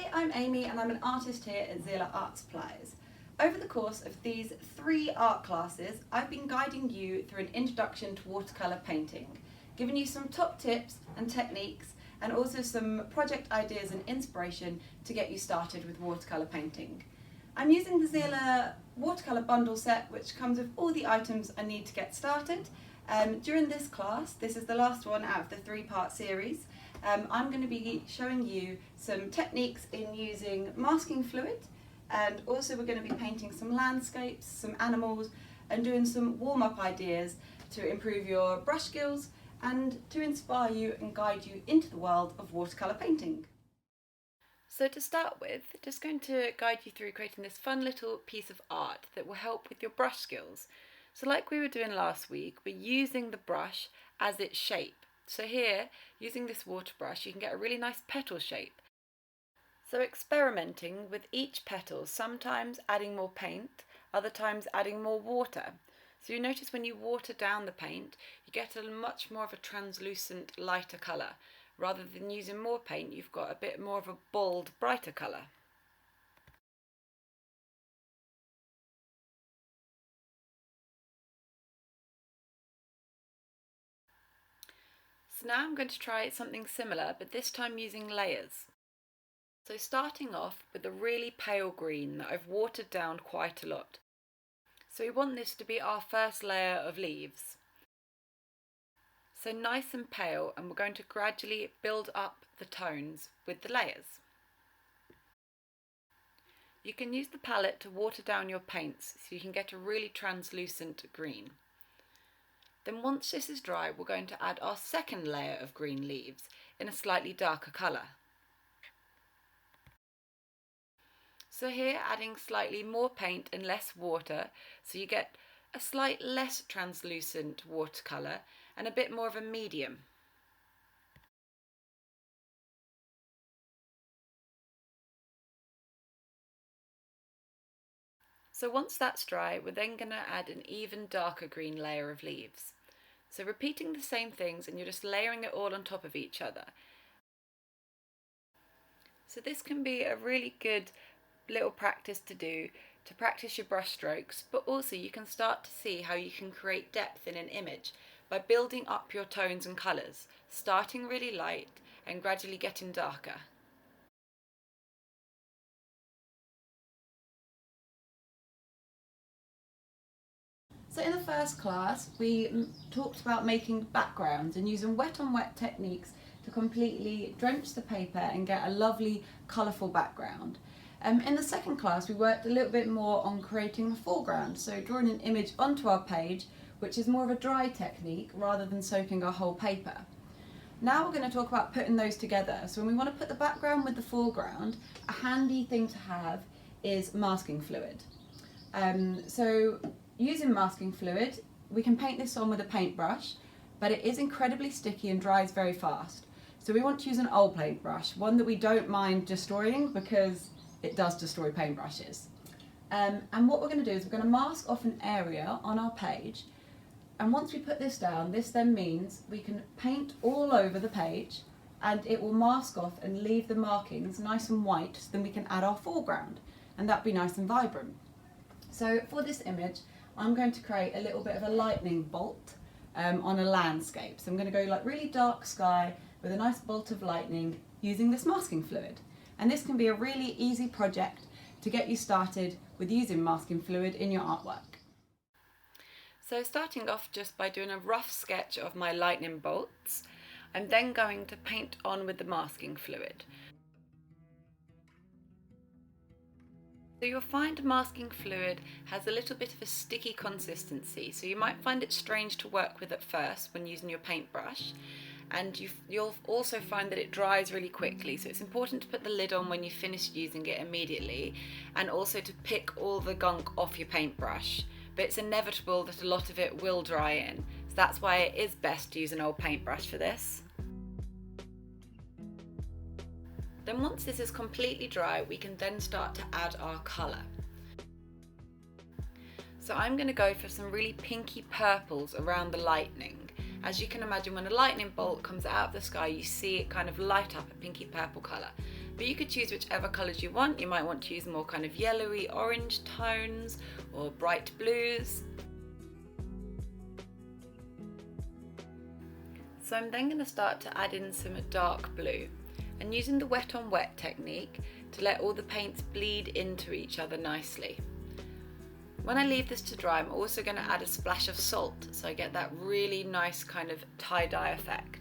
Hi, I'm Amy and I'm an artist here at Zieler Art Supplies. Over the course of these 3 art classes, I've been guiding you through an introduction to watercolour painting, giving you some top tips and techniques and also some project ideas and inspiration to get you started with watercolour painting. I'm using the Zieler watercolour bundle set, which comes with all the items I need to get started. During this class, this is the last one out of the 3-part series, I'm going to be showing you some techniques in using masking fluid, and also we're going to be painting some landscapes, some animals, and doing some warm-up ideas to improve your brush skills and to inspire you and guide you into the world of watercolour painting. So to start with, just going to guide you through creating this fun little piece of art that will help with your brush skills. So like we were doing last week, we're using the brush as its shape. So here, using this water brush, you can get a really nice petal shape. So experimenting with each petal, sometimes adding more paint, other times adding more water. So you notice when you water down the paint, you get a much more of a translucent, lighter colour. Rather than using more paint, you've got a bit more of a bold, brighter colour. So now I'm going to try something similar, but this time using layers. So starting off with a really pale green that I've watered down quite a lot. So we want this to be our first layer of leaves. So nice and pale, and we're going to gradually build up the tones with the layers. You can use the palette to water down your paints so you can get a really translucent green. Then once this is dry, we're going to add our second layer of green leaves in a slightly darker colour. So here adding slightly more paint and less water, so you get a slight less translucent watercolour and a bit more of a medium. So once that's dry, we're then going to add an even darker green layer of leaves. So repeating the same things, and you're just layering it all on top of each other. So this can be a really good little practice to do to practice your brush strokes, but also you can start to see how you can create depth in an image by building up your tones and colours, starting really light and gradually getting darker. So in the first class, we talked about making backgrounds and using wet on wet techniques to completely drench the paper and get a lovely colourful background. In the second class, we worked a little bit more on creating a foreground, so drawing an image onto our page, which is more of a dry technique rather than soaking our whole paper. Now we're going to talk about putting those together. So when we want to put the background with the foreground, a handy thing to have is masking fluid. So using masking fluid, we can paint this on with a paintbrush, but it is incredibly sticky and dries very fast. So we want to use an old paintbrush, one that we don't mind destroying because it does destroy paintbrushes. And what we're going to do is we're going to mask off an area on our page, and once we put this down, this then means we can paint all over the page and it will mask off and leave the markings nice and white, so then we can add our foreground and that'd be nice and vibrant. So for this image, I'm going to create a little bit of a lightning bolt on a landscape. So I'm going to go like really dark sky with a nice bolt of lightning using this masking fluid. And this can be a really easy project to get you started with using masking fluid in your artwork. So starting off just by doing a rough sketch of my lightning bolts, I'm then going to paint on with the masking fluid. So you'll find masking fluid has a little bit of a sticky consistency, so you might find it strange to work with at first when using your paintbrush, and you'll also find that it dries really quickly, so it's important to put the lid on when you finish using it immediately, and also to pick all the gunk off your paintbrush. But it's inevitable that a lot of it will dry in, so that's why it is best to use an old paintbrush for this. Then once this is completely dry, we can then start to add our colour. So I'm going to go for some really pinky purples around the lightning. As you can imagine, when a lightning bolt comes out of the sky, you see it kind of light up a pinky purple colour. But you could choose whichever colours you want. You might want to use more kind of yellowy orange tones or bright blues. So I'm then going to start to add in some dark blue and using the wet on wet technique to let all the paints bleed into each other nicely. When I leave this to dry, I'm also going to add a splash of salt so I get that really nice kind of tie-dye effect.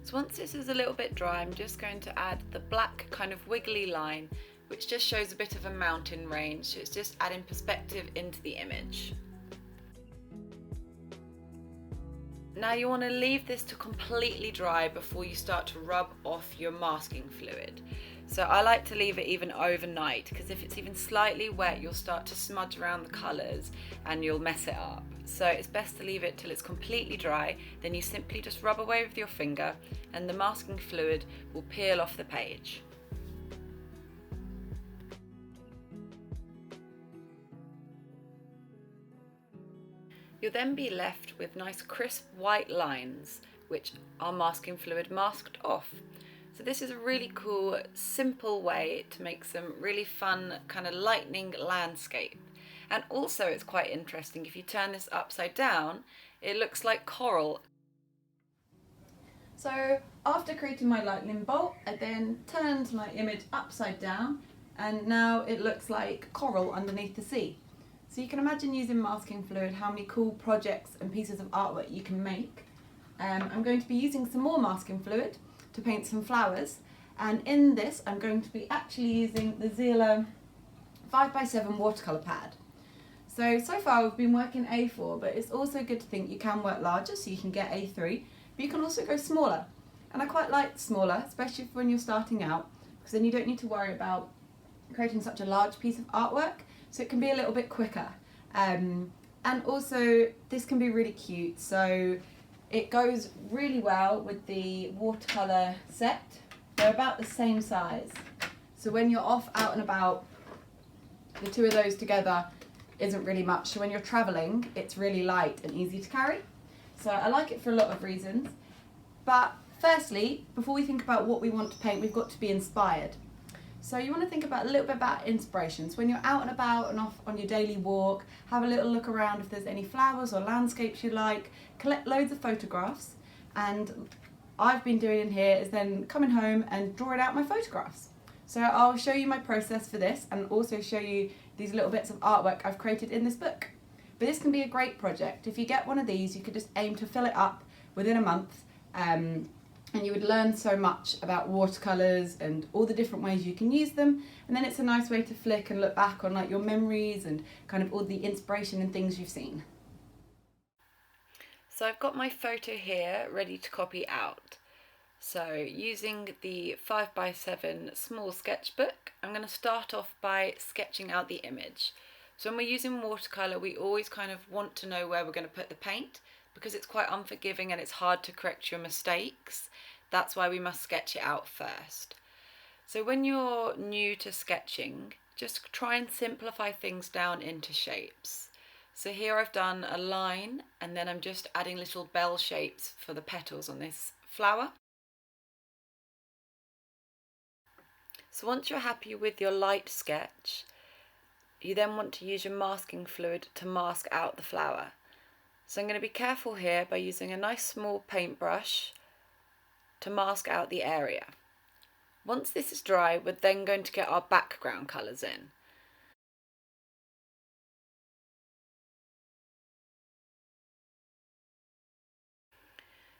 So once this is a little bit dry, I'm just going to add the black kind of wiggly line, which just shows a bit of a mountain range. So it's just adding perspective into the image. Now you want to leave this to completely dry before you start to rub off your masking fluid. So I like to leave it even overnight, because if it's even slightly wet, you'll start to smudge around the colours and you'll mess it up. So it's best to leave it till it's completely dry, then you simply just rub away with your finger and the masking fluid will peel off the page. You'll then be left with nice crisp white lines, which are masking fluid masked off. So this is a really cool, simple way to make some really fun kind of lightning landscape. And also it's quite interesting, if you turn this upside down, it looks like coral. So after creating my lightning bolt, I then turned my image upside down and now it looks like coral underneath the sea. So you can imagine using masking fluid how many cool projects and pieces of artwork you can make. I'm going to be using some more masking fluid to paint some flowers, and in this I'm going to be actually using the Zieler 5x7 watercolor pad. So far we've been working A4, but it's also good to think you can work larger, so you can get A3, but you can also go smaller. And I quite like smaller, especially when you're starting out, because then you don't need to worry about creating such a large piece of artwork, so it can be a little bit quicker. And also this can be really cute, so it goes really well with the watercolour set. They're about the same size, so when you're off out and about, the two of those together isn't really much. So when you're travelling, it's really light and easy to carry. So I like it for a lot of reasons. But firstly, before we think about what we want to paint, we've got to be inspired. So you want to think about a little bit about inspirations. When you're out and about and off on your daily walk, have a little look around if there's any flowers or landscapes you like, collect loads of photographs, and I've been doing in here is then coming home and drawing out my photographs. So I'll show you my process for this and also show you these little bits of artwork I've created in this book. But this can be a great project. If you get one of these, you could just aim to fill it up within a month, and you would learn so much about watercolours and all the different ways you can use them. And then it's a nice way to flick and look back on like your memories and kind of all the inspiration and things you've seen. So I've got my photo here ready to copy out. So using the 5x7 small sketchbook, I'm going to start off by sketching out the image. So when we're using watercolour, we always kind of want to know where we're going to put the paint, because it's quite unforgiving and it's hard to correct your mistakes. That's why we must sketch it out first. So when you're new to sketching, just try and simplify things down into shapes. So here I've done a line, and then I'm just adding little bell shapes for the petals on this flower. So once you're happy with your light sketch, you then want to use your masking fluid to mask out the flower. So I'm going to be careful here by using a nice small paintbrush to mask out the area. Once this is dry, we're then going to get our background colours in.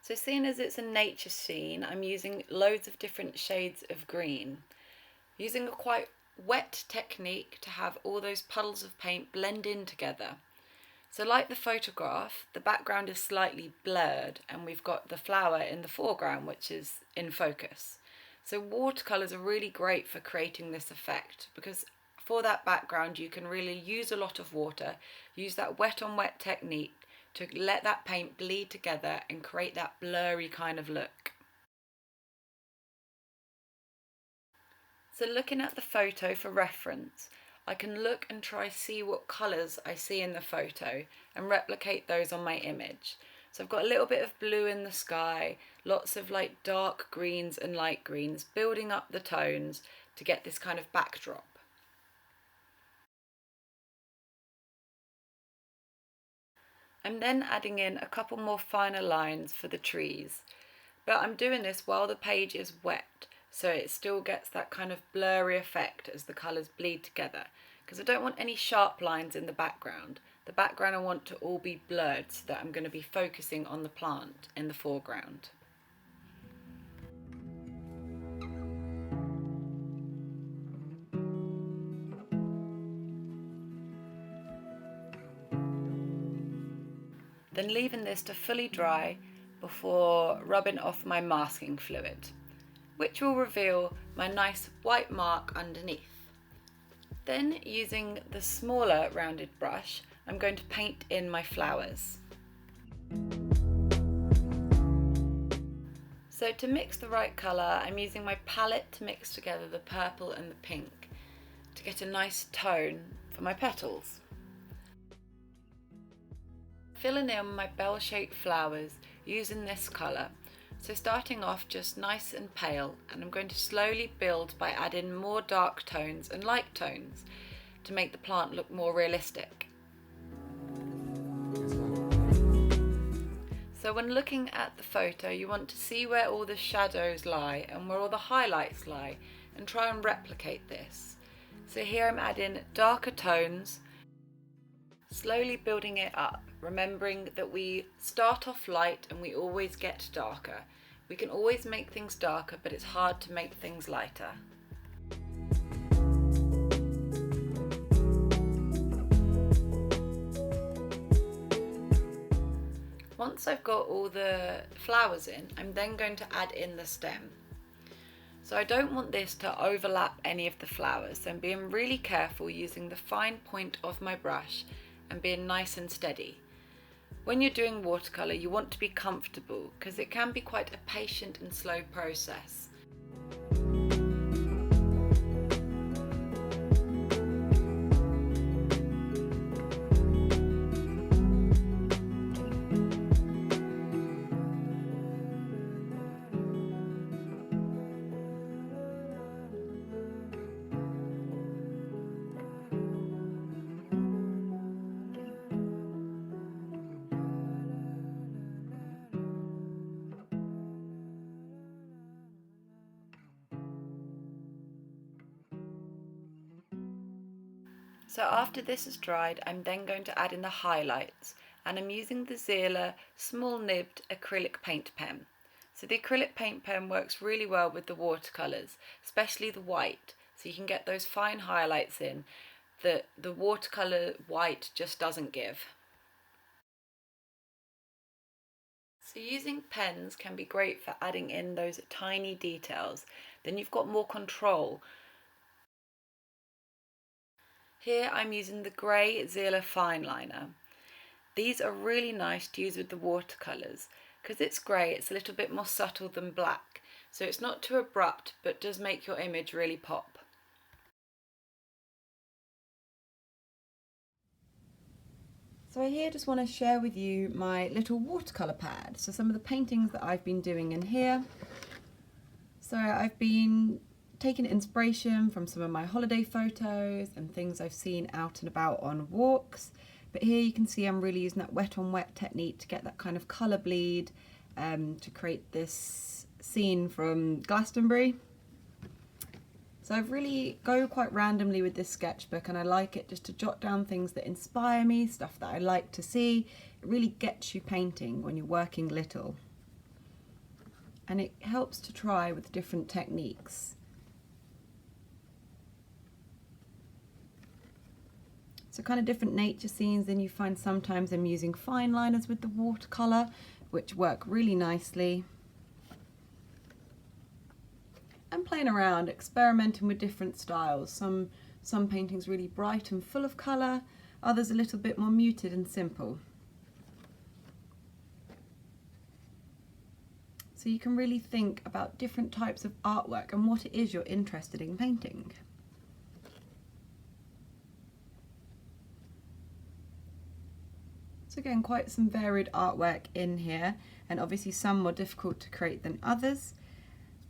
So seeing as it's a nature scene, I'm using loads of different shades of green. Using a quite wet technique to have all those puddles of paint blend in together. So like the photograph, the background is slightly blurred and we've got the flower in the foreground, which is in focus. So watercolours are really great for creating this effect, because for that background you can really use a lot of water, use that wet on wet technique to let that paint bleed together and create that blurry kind of look. So looking at the photo for reference, I can look and see what colours I see in the photo and replicate those on my image. So I've got a little bit of blue in the sky, lots of like dark greens and light greens, building up the tones to get this kind of backdrop. I'm then adding in a couple more finer lines for the trees, but I'm doing this while the page is wet, so it still gets that kind of blurry effect as the colours bleed together, because I don't want any sharp lines in the background. The background I want to all be blurred, so that I'm going to be focusing on the plant in the foreground. Then leaving this to fully dry before rubbing off my masking fluid, which will reveal my nice white mark underneath. Then, using the smaller rounded brush, I'm going to paint in my flowers. So to mix the right colour, I'm using my palette to mix together the purple and the pink to get a nice tone for my petals. Filling in my bell-shaped flowers using this colour, so starting off just nice and pale, and I'm going to slowly build by adding more dark tones and light tones to make the plant look more realistic. So when looking at the photo, you want to see where all the shadows lie and where all the highlights lie, and try and replicate this. So here I'm adding darker tones, slowly building it up, remembering that we start off light and we always get darker. We can always make things darker, but it's hard to make things lighter. Once I've got all the flowers in, I'm then going to add in the stem. So I don't want this to overlap any of the flowers, so I'm being really careful using the fine point of my brush and being nice and steady. When you're doing watercolour, you want to be comfortable because it can be quite a patient and slow process. So after this is dried, I'm then going to add in the highlights, and I'm using the Zieler small nibbed acrylic paint pen. So the acrylic paint pen works really well with the watercolours, especially the white, so you can get those fine highlights in that the watercolour white just doesn't give. So using pens can be great for adding in those tiny details, then you've got more control. Here I'm using the grey Zieler fine liner. These are really nice to use with the watercolours. Because it's grey, it's a little bit more subtle than black, so it's not too abrupt but does make your image really pop. So I here just want to share with you my little watercolour pad. So some of the paintings that I've been doing in here. So I've been taking inspiration from some of my holiday photos and things I've seen out and about on walks. But here you can see I'm really using that wet on wet technique to get that kind of colour bleed to create this scene from Glastonbury. So I've really go quite randomly with this sketchbook, and I like it just to jot down things that inspire me, stuff that I like to see. It really gets you painting when you're working little. And it helps to try with different techniques. So kind of different nature scenes, then you find sometimes I'm using fine liners with the watercolour, which work really nicely. And playing around, experimenting with different styles. Some paintings really bright and full of colour, others a little bit more muted and simple. So you can really think about different types of artwork and what it is you're interested in painting. again quite some varied artwork in here, and obviously some more difficult to create than others.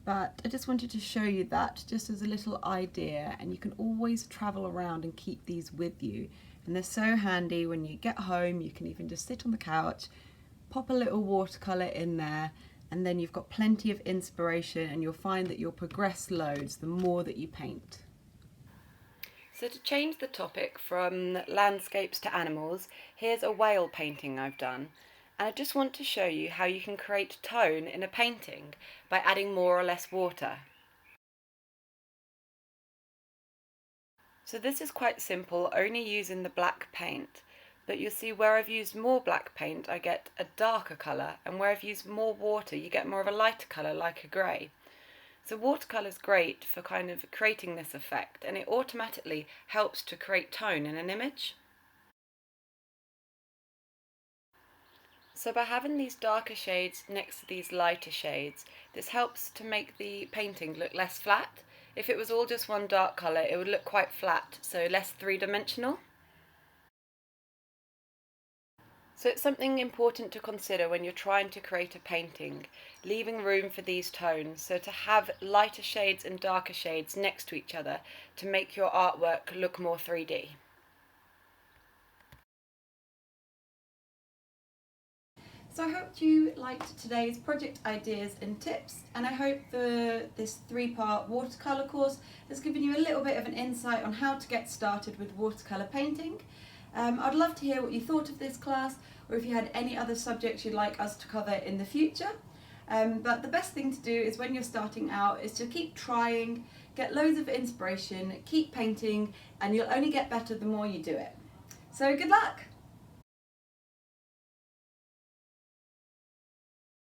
But I just wanted to show you that just as a little idea, and you can always travel around and keep these with you. And they're so handy when you get home. You can even just sit on the couch, pop a little watercolour in there, and then you've got plenty of inspiration, and you'll find that you'll progress loads the more that you paint. So to change the topic from landscapes to animals, here's a whale painting I've done. And I just want to show you how you can create tone in a painting by adding more or less water. So this is quite simple, only using the black paint. But you'll see where I've used more black paint, I get a darker colour, and where I've used more water, you get more of a lighter colour, like a grey. So watercolour is great for kind of creating this effect, and it automatically helps to create tone in an image. So by having these darker shades next to these lighter shades, this helps to make the painting look less flat. If it was all just one dark colour, it would look quite flat, so less three-dimensional. So it's something important to consider when you're trying to create a painting, leaving room for these tones, so to have lighter shades and darker shades next to each other to make your artwork look more 3D. So I hope you liked today's project ideas and tips, and I hope this 3-part watercolour course has given you a little bit of an insight on how to get started with watercolour painting. I'd love to hear what you thought of this class, or if you had any other subjects you'd like us to cover in the future. But the best thing to do is when you're starting out is to keep trying, get loads of inspiration, keep painting, and you'll only get better the more you do it. So good luck!